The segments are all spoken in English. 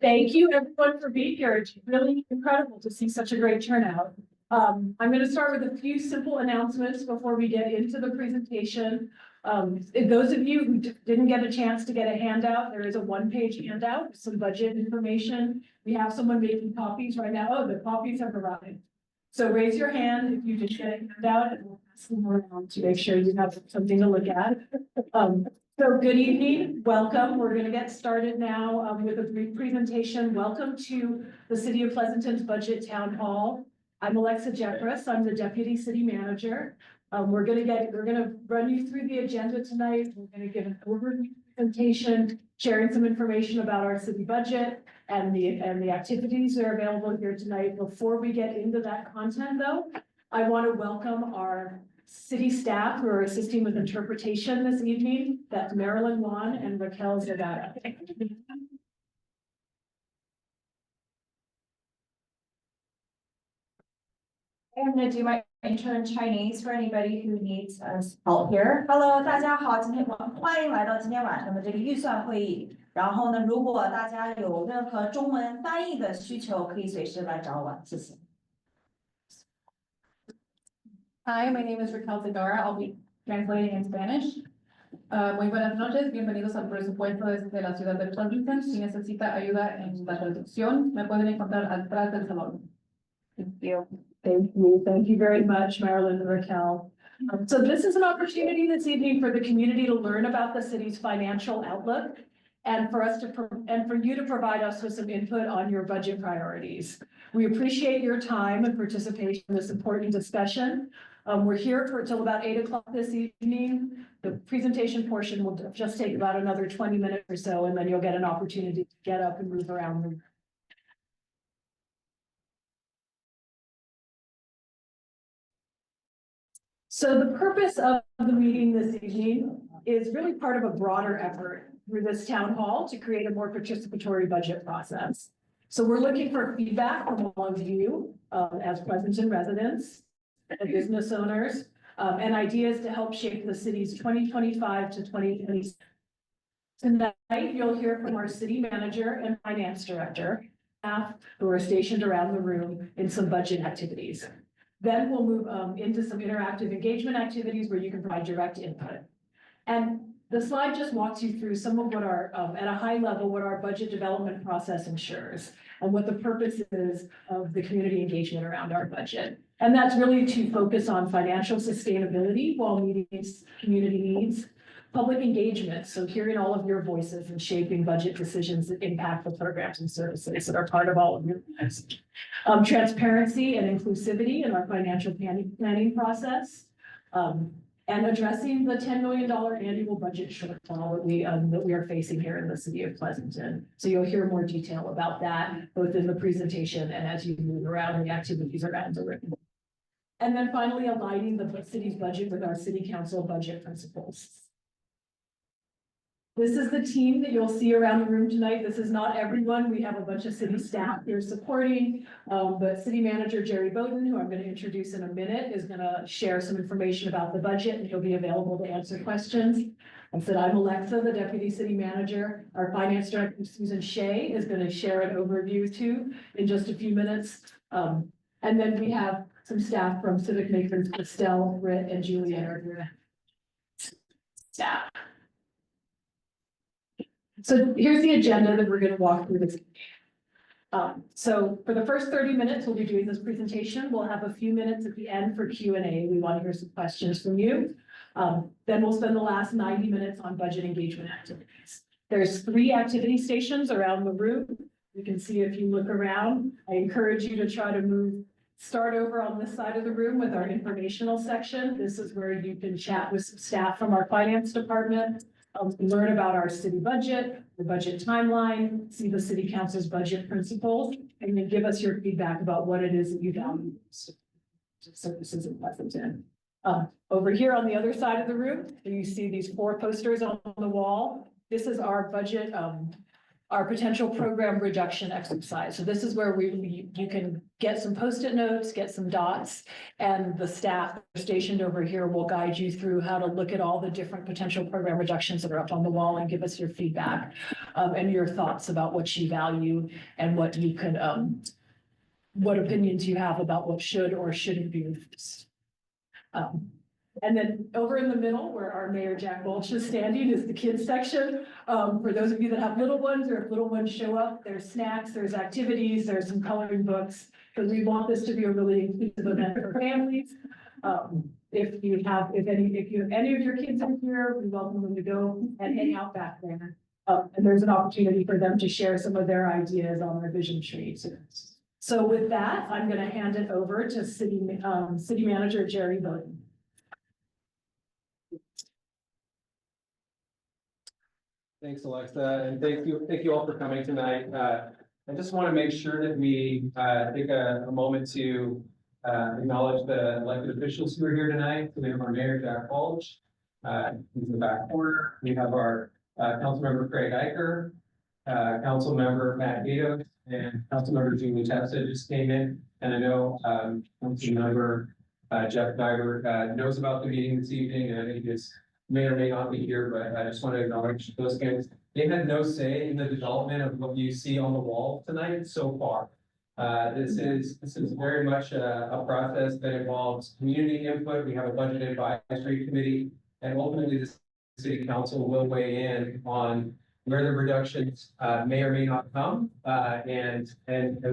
Thank you everyone for being here. It's really incredible to see such a great turnout. I'm going to start with a few simple announcements before we get into the presentation. Those of you who didn't get a chance to get a handout, there is a one-page handout with some budget information. We have someone making copies right now. Oh, the copies have arrived. So raise your hand if you did get a handout, and we'll pass them around to make sure you have something to look at. So good evening, welcome. We're going to get started now with a brief presentation. Welcome to the City of Pleasanton's Budget Town Hall. I'm Alexa Jeffress. I'm the Deputy City Manager. We're going to run you through the agenda tonight. We're going to give an overview presentation, sharing some information about our city budget and the activities that are available here tonight. Before we get into that content, though, I want to welcome our city staff who are assisting with interpretation this evening. That's Marilyn Juan and Raquel Zagara. I'm going to do my intro in Chinese for anybody who needs us help here. Hello， 大家好，欢迎来到今天晚上的这个预算会议。然后呢，如果大家有任何中文翻译的需求，可以随时来找我。谢谢。Hi, my name is Raquel Zagara. I'll be translating in Spanish. Muy buenas noches, bienvenidos al presupuesto de la ciudad de Pleasanton. Si necesita ayuda en la traducción, me pueden encontrar atrás del salón. Thank you. Thank you very much, Marilyn and Raquel. So this is an opportunity this evening for the community to learn about the city's financial outlook and for you to provide us with some input on your budget priorities. We appreciate your time and participation in this important discussion. We're here till about 8 o'clock this evening. The presentation portion will just take about another 20 minutes or so, and then you'll get an opportunity to get up and move around the room. So the purpose of the meeting this evening is really part of a broader effort through this town hall to create a more participatory budget process. So we're looking for feedback from all of you as Pleasanton residents and business owners and ideas to help shape the city's 2025 to 2026. Tonight, you'll hear from our city manager and finance director, staff who are stationed around the room in some budget activities. Then we'll move into some interactive engagement activities where you can provide direct input. And the slide just walks you through some of what our, at a high level, what our budget development process ensures and what the purpose is of the community engagement around our budget. And that's really to focus on financial sustainability while meeting community needs, public engagement, so hearing all of your voices and shaping budget decisions that impact the programs and services that are part of all of your lives. Transparency and inclusivity in our financial planning process, and addressing the $10 million annual budget shortfall that we are facing here in the city of Pleasanton. So you'll hear more detail about that, both in the presentation and as you move around the activities around the room. And then finally, aligning the city's budget with our city council budget principles. This is the team that you'll see around the room tonight. This is not everyone. We have a bunch of city staff here supporting, but city manager Jerry Bowden, who I'm going to introduce in a minute, is going to share some information about the budget and he'll be available to answer questions. I said, I'm Alexa, the deputy city manager. Our finance director, Susan Shea, is going to share an overview too in just a few minutes. And then we have some staff from Civic Makers, Estelle, Britt, and Juliet are here. Staff. So here's the agenda that we're going to walk through this. So for the first 30 minutes, we'll be doing this presentation. We'll have a few minutes at the end for Q&A. We want to hear some questions from you. Then we'll spend the last 90 minutes on budget engagement activities. There's 3 activity stations around the room. You can see if you look around. I encourage you to try to start over on this side of the room with our informational section. This is where you can chat with some staff from our finance department. Learn about our city budget, the budget timeline, see the city council's budget principles, and then give us your feedback about what it is that you value services in Pleasanton. Over here on the other side of the room, you see these 4 posters on the wall. This is our budget our potential program reduction exercise. So this is where you can get some Post-it notes, get some dots, and the staff stationed over here will guide you through how to look at all the different potential program reductions that are up on the wall and give us your feedback and your thoughts about what you value and what you could, what opinions you have about what should or shouldn't be reduced. And then over in the middle, where our Mayor Jack Welch is standing, is the kids section. For those of you that have little ones, or if little ones show up, there's snacks, there's activities, there's some coloring books, because we want this to be a really inclusive event for families. If you have any of your kids in here, we welcome them to go and hang out back there. And there's an opportunity for them to share some of their ideas on their vision trees. So with that, I'm going to hand it over to City Manager Jerry Bowden. Thanks, Alexa, and thank you all for coming tonight. I just want to make sure that we take a moment to acknowledge the elected officials who are here tonight. So we have our Mayor Jack Welch, who's in the back corner. We have our Councilmember Craig Eicher, Councilmember Matt Gatos, and Councilmember Julie Testa just came in. And I know Councilmember Jeff Nyberg knows about the meeting this evening, and I think it's may or may not be here, but I just want to acknowledge those guys. They had no say in the development of what you see on the wall tonight so far. This is very much a process that involves community input. We have a budget advisory committee, and ultimately the city council will weigh in on where the reductions may or may not come and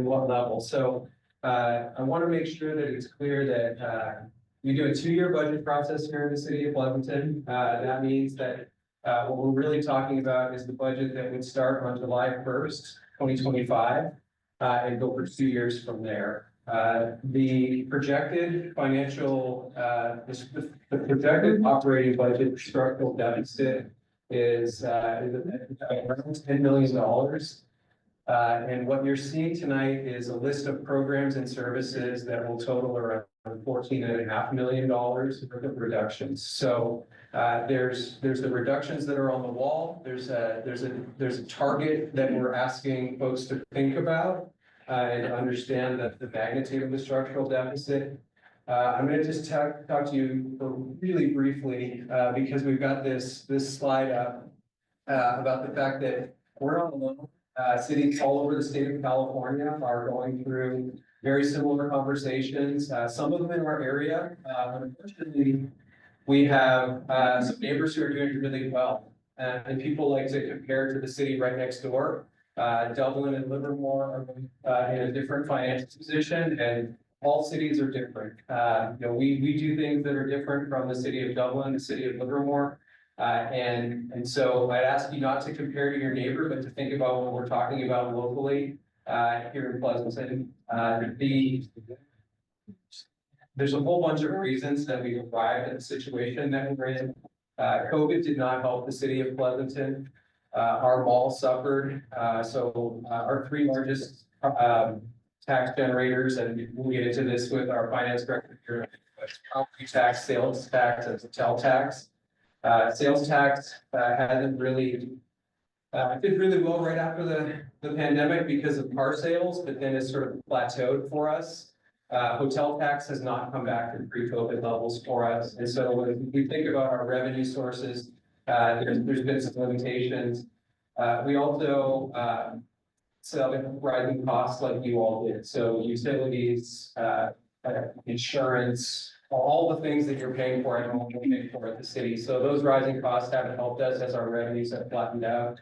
what level. So I want to make sure that it's clear that we do a 2-year budget process here in the city of Pleasanton. That means that what we're really talking about is the budget that would start on July 1st, 2025, and go for 2 years from there. The projected financial, the projected operating budget structural deficit is around $10 million. And what you're seeing tonight is a list of programs and services that will total around $14.5 million worth of reductions. So there's the reductions that are on the wall. There's a target that we're asking folks to think about and understand the magnitude of the structural deficit. I'm going to just talk to you really briefly because we've got this slide up about the fact that we're not alone. Cities all over the state of California are going through very similar conversations, some of them in our area. Unfortunately, we have some neighbors who are doing really well. And people like to compare to the city right next door. Dublin and Livermore are in a different financial position, and all cities are different. We do things that are different from the city of Dublin, the city of Livermore. And so I'd ask you not to compare to your neighbor, but to think about what we're talking about locally here in Pleasanton. There's a whole bunch of reasons that we arrived at the situation that we're in. COVID did not help the city of Pleasanton. Our mall suffered. So our 3 largest tax generators, and we'll get into this with our finance director here, property tax, sales tax, and hotel tax. Sales tax hasn't really did really well right after the pandemic because of car sales, but then it's sort of plateaued for us. Hotel tax has not come back to pre-COVID levels for us. And so when we think about our revenue sources, there's been some limitations. We also saw rising costs like you all did. So utilities, insurance, all the things that you're paying for and all we're paying for at the city. So those rising costs haven't helped us as our revenues have flattened out.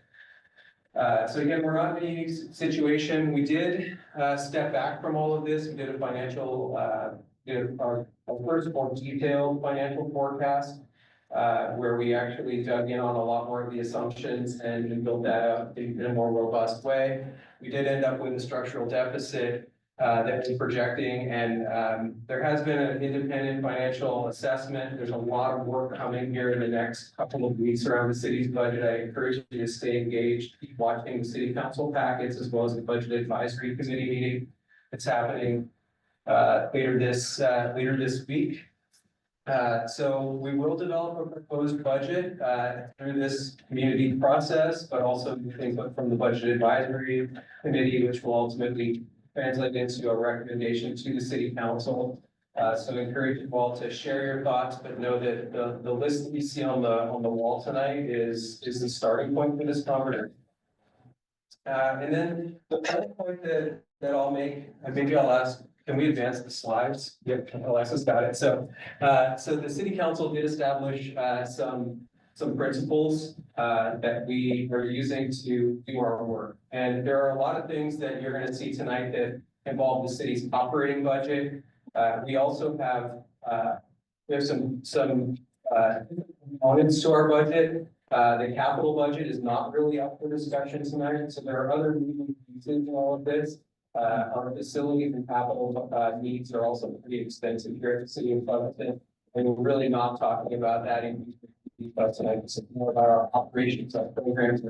So again, we're not in a unique situation. We did step back from all of this. We did a financial, our first more detailed financial forecast, where we actually dug in on a lot more of the assumptions and built that out in a more robust way. We did end up with a structural deficit that we're projecting, and there has been an independent financial assessment. There's a lot of work coming here in the next couple of weeks around the city's budget. I encourage you to stay engaged, keep watching the city council packets as well as the budget advisory committee meeting that's happening later this week. So we will develop a proposed budget, through this community process, but also things from the Budget Advisory Committee, which will ultimately translate into a recommendation to the city council. So encourage you all to share your thoughts, but know that the list that you see on the wall tonight is the starting point for this conversation. And then the other point that I'll make, and maybe I'll ask, can we advance the slides? Yep, Alexa's got it. So the city council did establish, some principles, that we are using to do our work. And there are a lot of things that you're gonna see tonight that involve the city's operating budget. We also have, some components to our budget. The capital budget is not really up for discussion tonight, so there are other moving pieces in all of this. Our facilities and capital, needs are also pretty extensive here at the city of Pleasanton. And we're really not talking about that in detail tonight, it's more about our operations, our programs.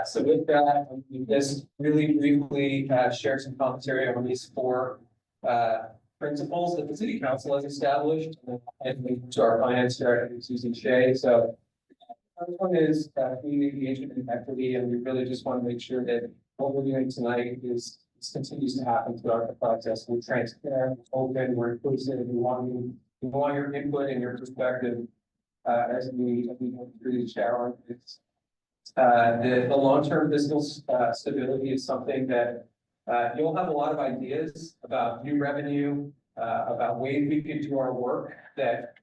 So with that, we just really briefly, share some commentary on these four, principles that the city council has established, and to our finance director, Susan Shea. So first one is community engagement and equity, and we really just want to make sure that what we're doing tonight is continues to happen throughout the process. We're transparent, open, we're inclusive, we want your input and your perspective as we go through these challenges. The long-term business stability is something that you'll have a lot of ideas about new revenue, about ways we could do our work that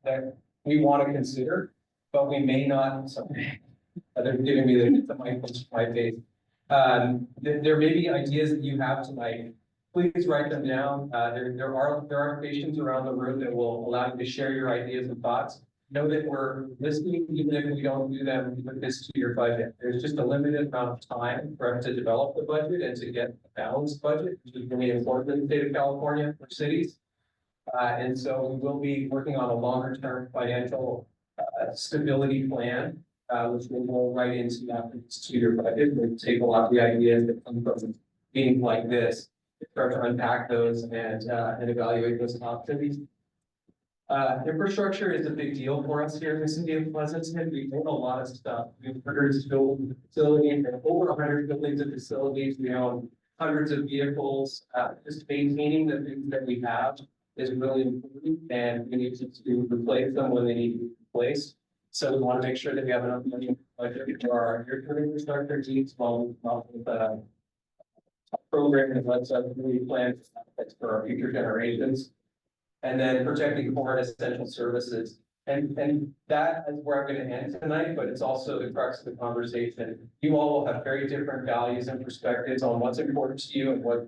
we want to consider, but we may not. So they're giving me the mic on my face. There may be ideas that you have tonight. Please write them down. There are patients around the room that will allow you to share your ideas and thoughts. Know that we're listening, even if we don't do them with this 2-year budget. There's just a limited amount of time for us to develop the budget and to get a balanced budget, which is really important in the state of California for cities. And so we will be working on a longer-term financial stability plan, which will roll right into that 2-year budget. We'll take a lot of the ideas that come from meetings like this, start to unpack those and evaluate those options. Infrastructure is a big deal for us here in the city of Pleasanton. We own a lot of stuff. We've hundreds of buildings, facilities, and over 100 buildings and facilities. We own hundreds of vehicles. Just maintaining the things that we have is really important, and we need to replace them when they need to be replaced. So we want to make sure that we have enough money in the budget for our near-term infrastructure needs while we come up with a program that lets us really plan for our future generations. And then protecting core and essential services. And that is where I'm going to end tonight, but it's also the crux of the conversation. You all will have very different values and perspectives on what's important to you and what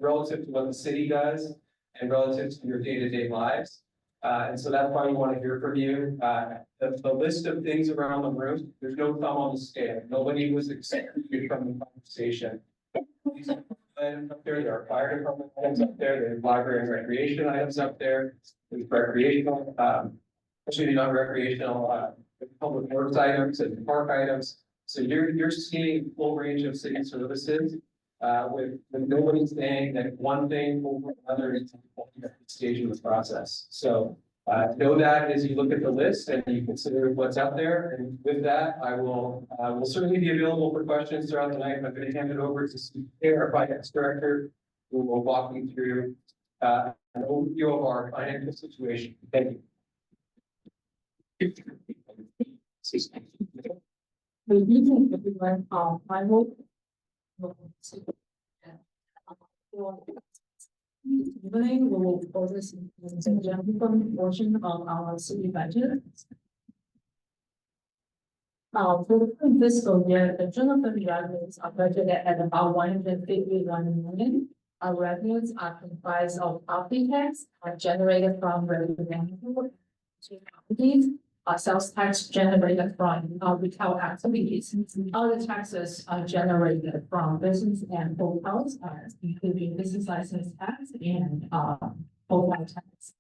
relative to what the city does and relative to your day-to-day lives. And so that's why we want to hear from you. The list of things around the room, there's no thumb on the scale. Nobody was excluded from the conversation. Up there are fire department items up there, there's library and recreation items up there, there's recreational, not recreational, public works items and park items. So you're seeing a full range of city services, with nobody saying that one thing over another is at the stage of the process. So know that as you look at the list and you consider what's out there. And with that, I will certainly be available for questions throughout the night. I'm going to hand it over to Steve, our finance director, who will walk you through an overview of our financial situation. Thank you. Good evening, everyone. I will. Evening, we will focus on the general portion of our city budget. For the current fiscal year, the general fund revenues are budgeted at about 151 million. Our revenues are comprised of property tax generated from residential properties, sales tax generated from retail activities. Other taxes are generated from business and hotels, including business license tax and hotel tax.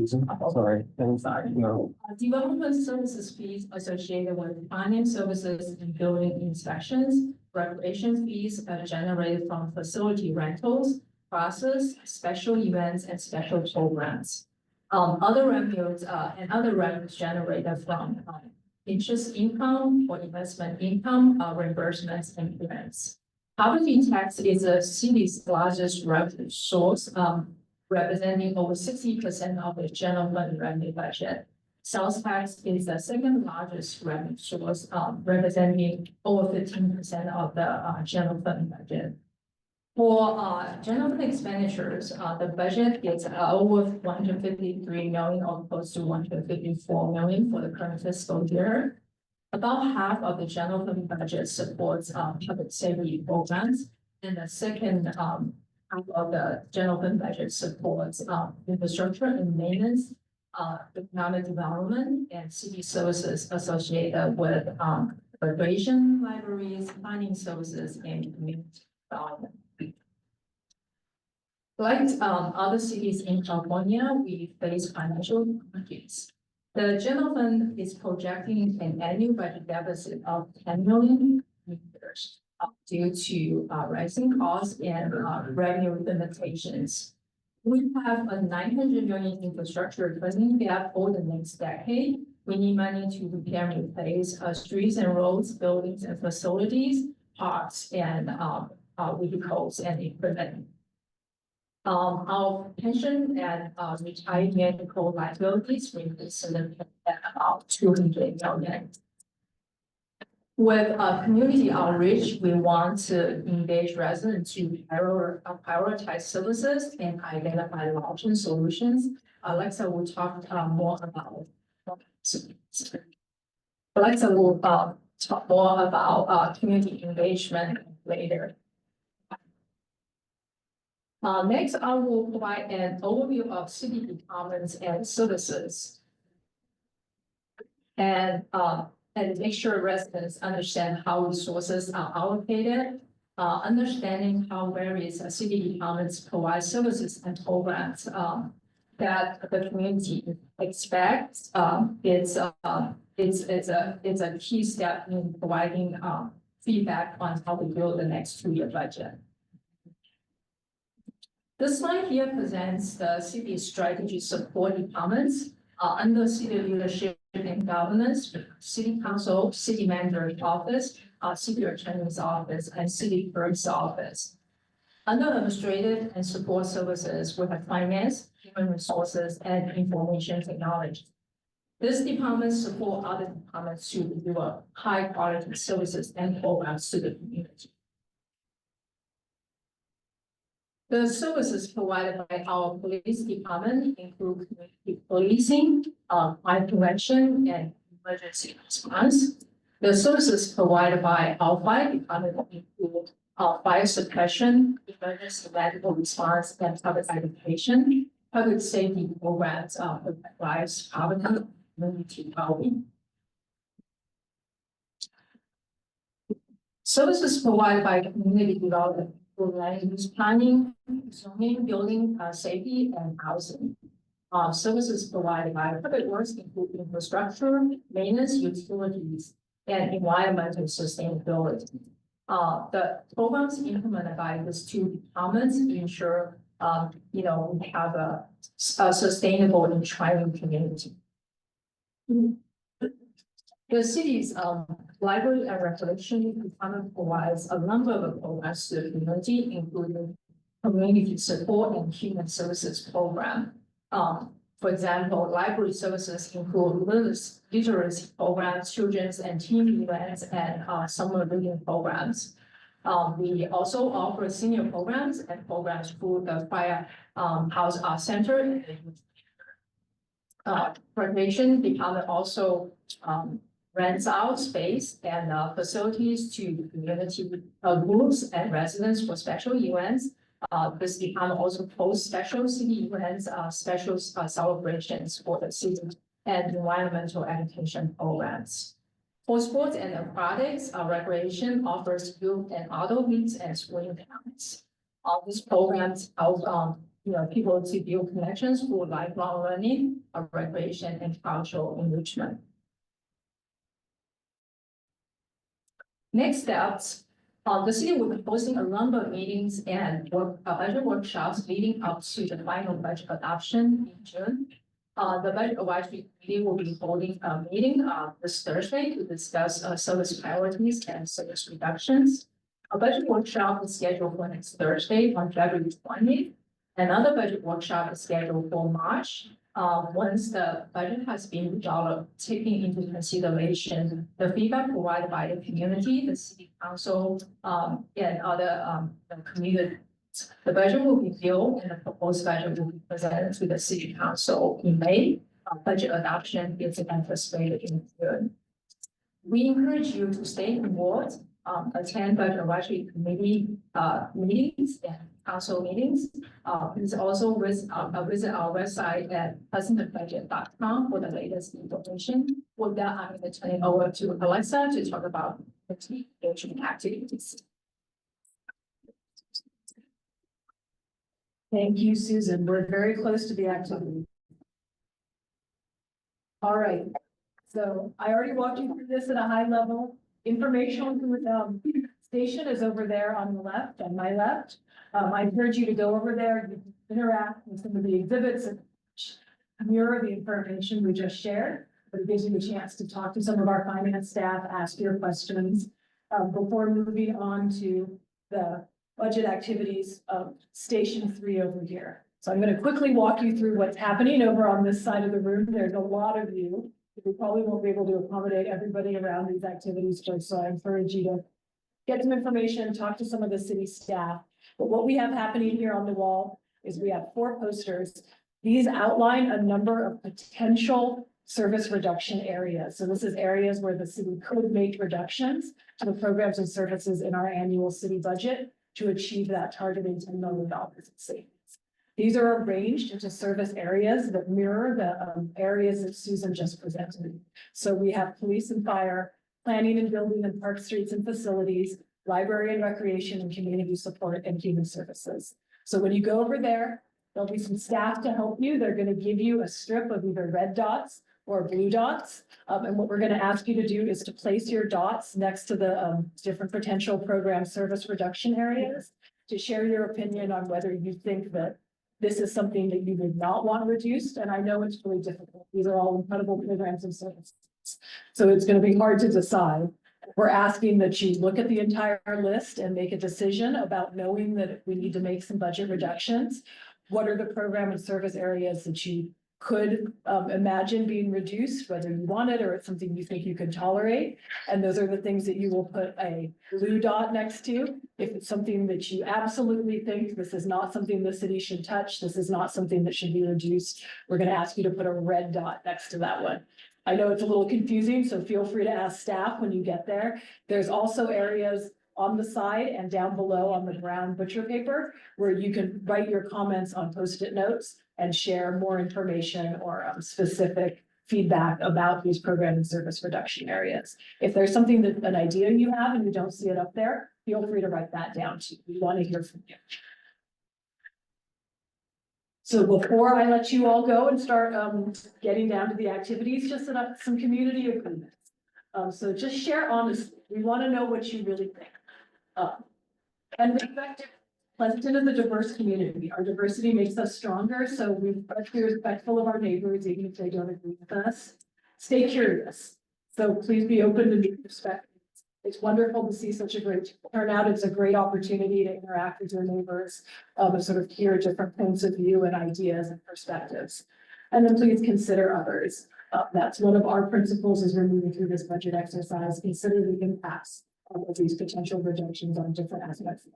Sorry. No. Development services fees associated with finance services and building inspections, recreation fees generated from facility rentals, classes, special events, and special programs. Other revenues, and other revenues generated from, interest income or investment income, reimbursements and grants. Property tax is the city's largest revenue source, representing over 60% of the general fund revenue budget. Sales tax is the second largest revenue source, representing over 15% of the general fund budget. For general fund expenditures, the budget is over 153 million or close to 154 million for the current fiscal year. About half of the general fund budget supports public safety programs, and the second half of the general fund budget supports infrastructure and maintenance, economic development, and city services associated with recreation, libraries, planning services, and community development. Like other cities in California, we face financial challenges. The general fund is projecting an annual budget deficit of 10 million due to rising costs and revenue limitations. We have a 900 million infrastructure funding gap for the next decade. We need money to repair and replace streets and roads, buildings and facilities, parks and vehicles and equipment. Our pension and retirement medical liabilities remain significant at about 200 million. With community outreach, we want to engage residents to prioritize services and identify option solutions. Alexa will talk more about. Alexa will talk more about community engagement later. Next, I will provide an overview of city departments and services. And make sure residents understand how resources are allocated, understanding how various city departments provide services and programs that the community expects. It's a key step in providing feedback on how to build the next 2-year budget. This slide here presents the city strategy support departments under city leadership and governance, city council, city manager's office, city attorney's office, and city clerk's office. Under administrative and support services, we have finance, human resources, and information technology. This department support other departments to deliver high quality services and programs to the community. The services provided by our police department include community policing, crime prevention, and emergency response. The services provided by our fire department include fire suppression, emergency medical response, and public education, public safety programs, lives, poverty, community well-being. Services provided by community development land use planning, zoning, building safety, and housing. Services provided by public works include infrastructure, maintenance, utilities, and environmental sustainability. The programs implemented by these 2 departments ensure, we have a sustainable and thriving community. The city's library and recreation department provides a number of programs to the community, including community support and human services program. For example, library services include literacy programs, children's and teen events, and summer reading programs. We also offer senior programs and programs through the Firehouse Art Center. Recreation department also rents out space and facilities to community groups and residents for special events. This department also hosts special city events, special celebrations for the city and environmental education programs. For sports and aquatics, recreation offers youth and adult leagues and spring camps. All these programs help people to build connections for lifelong learning, recreation, and cultural enrichment. Next steps, the city will be hosting a number of meetings and budget workshops leading up to the final budget adoption in June. The budget advisory committee will be holding a meeting this Thursday to discuss service priorities and service reductions. A budget workshop is scheduled for next Thursday on February 20th. Another budget workshop is scheduled for March. Once the budget has been developed, taking into consideration the feedback provided by the community, the city council, and other community. The budget will be built and the proposed budget will be presented to the city council in May. Budget adoption is anticipated in June. We encourage you to stay involved, attend budget advisory committee meetings and council meetings. Please also visit our website at pleasantbudget.com for the latest information. With that, I'm going to turn it over to Alexa to talk about the key engagement activities. Thank you, Susan. We're very close to the activity. All right, so I already walked you through this at a high level. Information station is over there on the left, on my left. I encourage you to go over there, you can interact with some of the exhibits and mirror the information we just shared. But it gives you a chance to talk to some of our finance staff, ask your questions before moving on to the budget activities of Station 3 over here. So I'm going to quickly walk you through what's happening over on this side of the room. There's a lot of you. We probably won't be able to accommodate everybody around these activities, so I encourage you to get some information, talk to some of the city staff. But what we have happening here on the wall is we have 4 posters. These outline a number of potential service reduction areas. So this is areas where the city could make reductions to the programs and services in our annual city budget to achieve that targeted $10 million in savings. These are arranged into service areas that mirror the areas that Susan just presented. So we have police and fire, planning and building and park streets and facilities, library and recreation and community support and human services. So when you go over there, there'll be some staff to help you. They're going to give you a strip of either red dots or blue dots. And what we're going to ask you to do is to place your dots next to the different potential program service reduction areas to share your opinion on whether you think that this is something that you would not want reduced. And I know it's really difficult. These are all incredible programs and services. So it's going to be hard to decide. We're asking that you look at the entire list and make a decision about knowing that we need to make some budget reductions. What are the program and service areas that you could imagine being reduced, whether you want it or it's something you think you can tolerate? And those are the things that you will put a blue dot next to. If it's something that you absolutely think this is not something the city should touch, this is not something that should be reduced, we're going to ask you to put a red dot next to that one. I know it's a little confusing, so feel free to ask staff when you get there. There's also areas on the side and down below on the brown butcher paper where you can write your comments on Post-it notes and share more information or specific feedback about these program and service reduction areas. If there's something that an idea you have and you don't see it up there, feel free to write that down too. We want to hear from you. So before I let you all go and start getting down to the activities, just set up some community agreements. So just share honestly. We want to know what you really think. And Pleasanton is a diverse community. Our diversity makes us stronger, so we must be respectful of our neighbors, even if they don't agree with us. Stay curious. So please be open to new perspectives. It's wonderful to see such a great turnout. It's a great opportunity to interact with your neighbors, and sort of hear different points of view and ideas and perspectives. And then please consider others. That's one of our principles as we're moving through this budget exercise. Consider the impacts of these potential reductions on different aspects.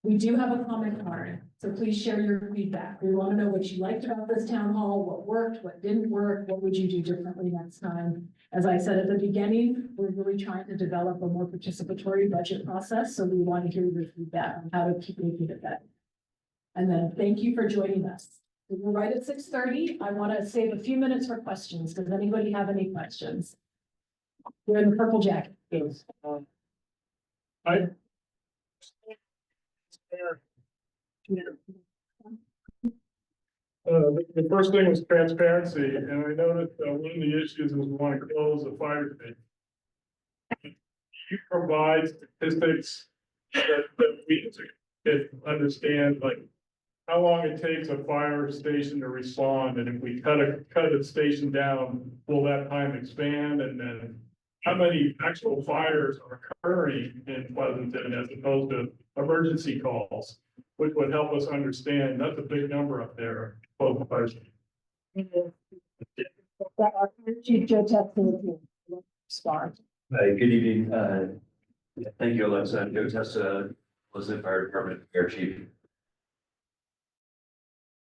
We do have a comment card, so please share your feedback. We want to know what you liked about this town hall, what worked, what didn't work, what would you do differently next time. As I said at the beginning, we're really trying to develop a more participatory budget process, so we want to hear your feedback on how to keep making it better. And then thank you for joining us. We're right at 6:30. I want to save a few minutes for questions. Does anybody have any questions? We're in the purple jacket. Yes. The first thing was transparency, and I noticed one of the issues is we want to close the fire station. You provide statistics that we can understand, like how long it takes a fire station to respond, and if we cut a station down, will that time expand? And then how many actual fires are occurring in Pleasanton as opposed to emergency calls? Which would help us understand, that's a big number up there, both fires. Chief Joe Testa, respond. Hi, good evening. Thank you, Alexa. I'm Joe Testa, Pleasanton Fire Department Air Chief.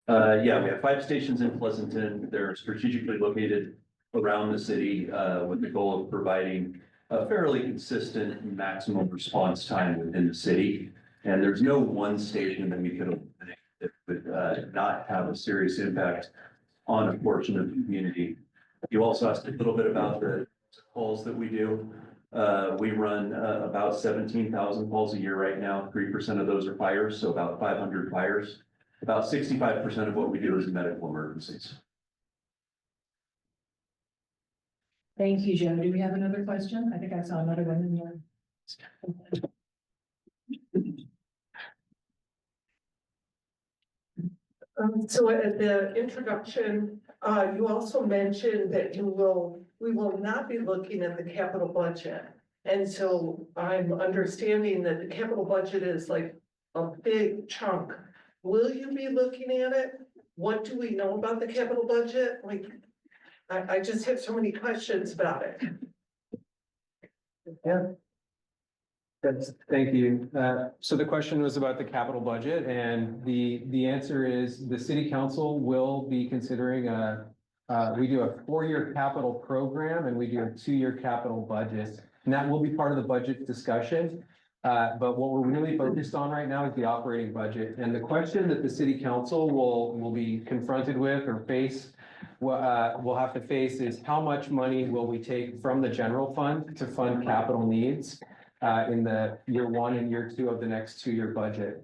Yeah, we have 5 stations in Pleasanton. They're strategically located around the city, with the goal of providing a fairly consistent maximum response time within the city. And there's no one station that we could eliminate that would not have a serious impact on a portion of the community. You also asked a little bit about the calls that we do. We run about 17,000 calls a year right now. 3% of those are fires, so about 500 fires. About 65% of what we do is medical emergencies. Thank you, Joe. Do we have another question? I think I saw another one in there. So at the introduction, you also mentioned that we will not be looking at the capital budget. And so I'm understanding that the capital budget is like a big chunk. Will you be looking at it? What do we know about the capital budget? Like, I just have so many questions about it. Yeah. Thank you. So the question was about the capital budget, and the answer is the city council will be considering we do a 4-year capital program and we do a 2-year capital budget. And that will be part of the budget discussion. But what we're really focused on right now is the operating budget. And the question that the city council will be confronted with or face, will have to face is how much money will we take from the general fund to fund capital needs in the year 1 and year 2 of the next 2-year budget.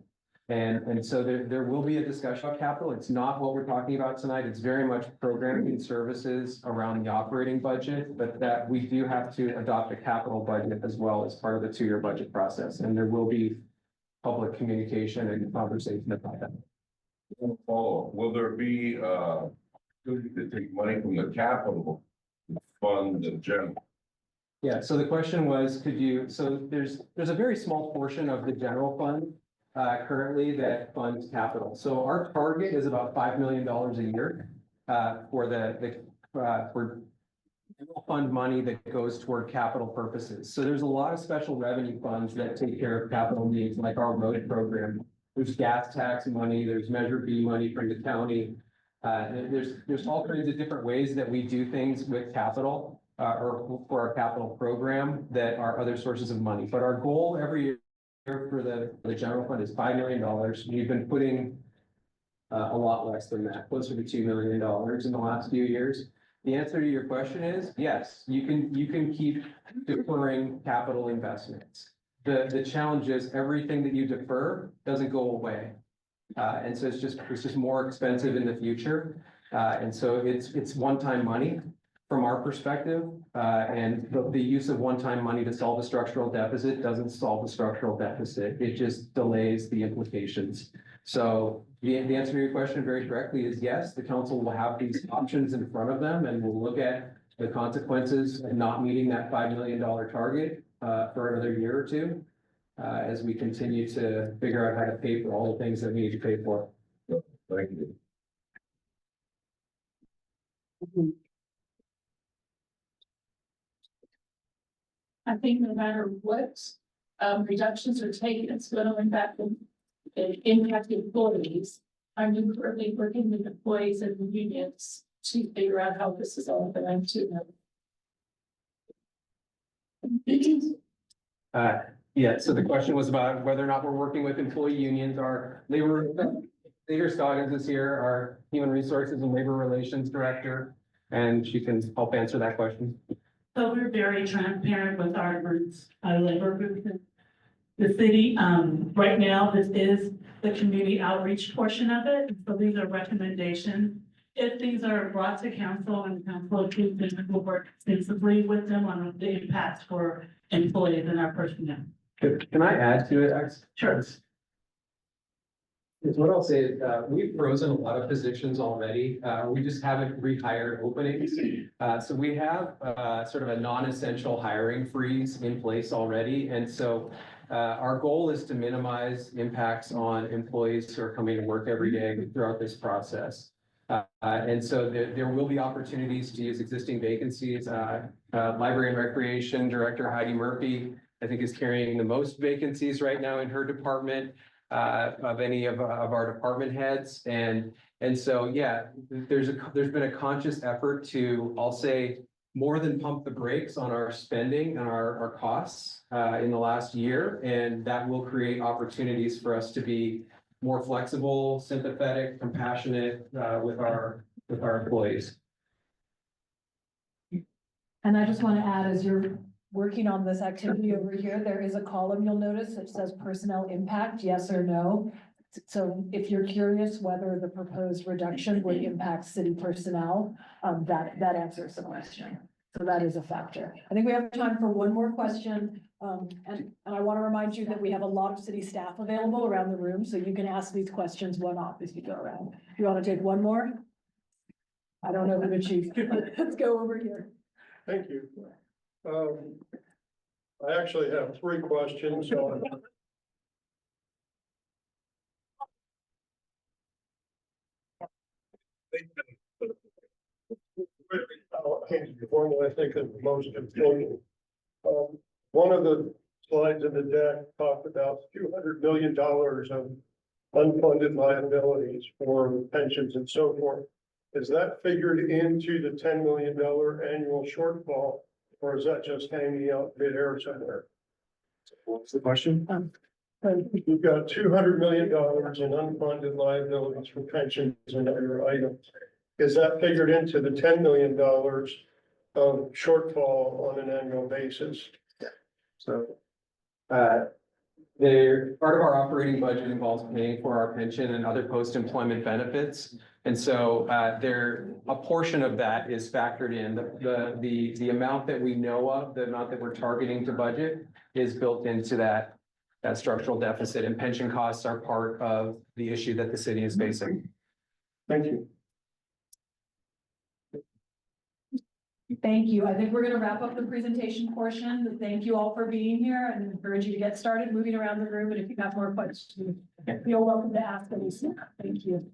And so there will be a discussion of capital. It's not what we're talking about tonight. It's very much programming services around the operating budget, but that we do have to adopt a capital budget as well as part of the 2-year budget process. And there will be public communication and conversation about that. Follow, will there be, to take money from the capital to fund the general? Yeah, so the question was, so there's a very small portion of the general fund currently that funds capital. So our target is about $5 million a year for for general fund money that goes toward capital purposes. So there's a lot of special revenue funds that take care of capital needs, like our road program. There's gas tax money, there's Measure B money from the county. There's all kinds of different ways that we do things with capital or for our capital program that are other sources of money. But our goal every year for the general fund is $5 million. We've been putting a lot less than that, closer to $2 million in the last few years. The answer to your question is yes, you can keep deferring capital investments. The challenge is everything that you defer doesn't go away. And so it's just more expensive in the future. And so it's one-time money from our perspective. And the use of one-time money to solve a structural deficit doesn't solve the structural deficit. It just delays the implications. So the answer to your question very directly is yes, the council will have these options in front of them and we'll look at the consequences of not meeting that $5 million target for another year or two. As we continue to figure out how to pay for all the things that we need to pay for. Thank you. I think no matter what reductions are taken, it's going to impact employees. I'm currently working with employees and the unions to figure out how this is all going to Yeah, so the question was about whether or not we're working with employee unions. Our Leader Scoggins is here, our Human Resources and Labor Relations Director, and she can help answer that question. So we're very transparent with our groups, our labor groups in the city. Right now, this is the community outreach portion of it. So these are recommendations. If these are brought to council and council approves, then we'll work extensively with them on the impacts for employees and our personnel. Can I add to it? Sure. Is what I'll say, is, we've frozen a lot of positions already, we just haven't rehired openings. So we have, sort of a non-essential hiring freeze in place already, and so. Our goal is to minimize impacts on employees who are coming to work every day throughout this process. And so there will be opportunities to use existing vacancies. Library and Recreation Director Heidi Murphy, I think, is carrying the most vacancies right now in her department of any of our department heads. And so, yeah, there's been a conscious effort to, I'll say, more than pump the brakes on our spending and our costs in the last year. And that will create opportunities for us to be more flexible, sympathetic, compassionate with our employees. And I just want to add, as you're working on this activity over here, there is a column you'll notice that says personnel impact, yes or no. So if you're curious whether the proposed reduction would impact city personnel, that answers the question. So that is a factor. I think we have time for one more question. And I want to remind you that we have a lot of city staff available around the room, so you can ask these questions one off as you go around. You want to take one more? I don't know who to choose. Let's go over here. Thank you. I actually have 3 questions on. Formula, I think, is the most important. One of the slides in the deck talked about $200 million of unfunded liabilities for pensions and so forth. Is that figured into the $10 million annual shortfall, or is that just hanging out mid-air somewhere? What's the question? You've got $200 million in unfunded liabilities for pensions and other items. Is that figured into the $10 million of shortfall on an annual basis? So, part of our operating budget involves paying for our pension and other post-employment benefits. And so, a portion of that is factored in. The amount that we know of, the amount that we're targeting to budget is built into that structural deficit, and pension costs are part of the issue that the city is facing. Thank you. Thank you. I think we're going to wrap up the presentation portion. Thank you all for being here, and encourage you to get started moving around the room. And if you have more questions, feel welcome to ask them. Thank you.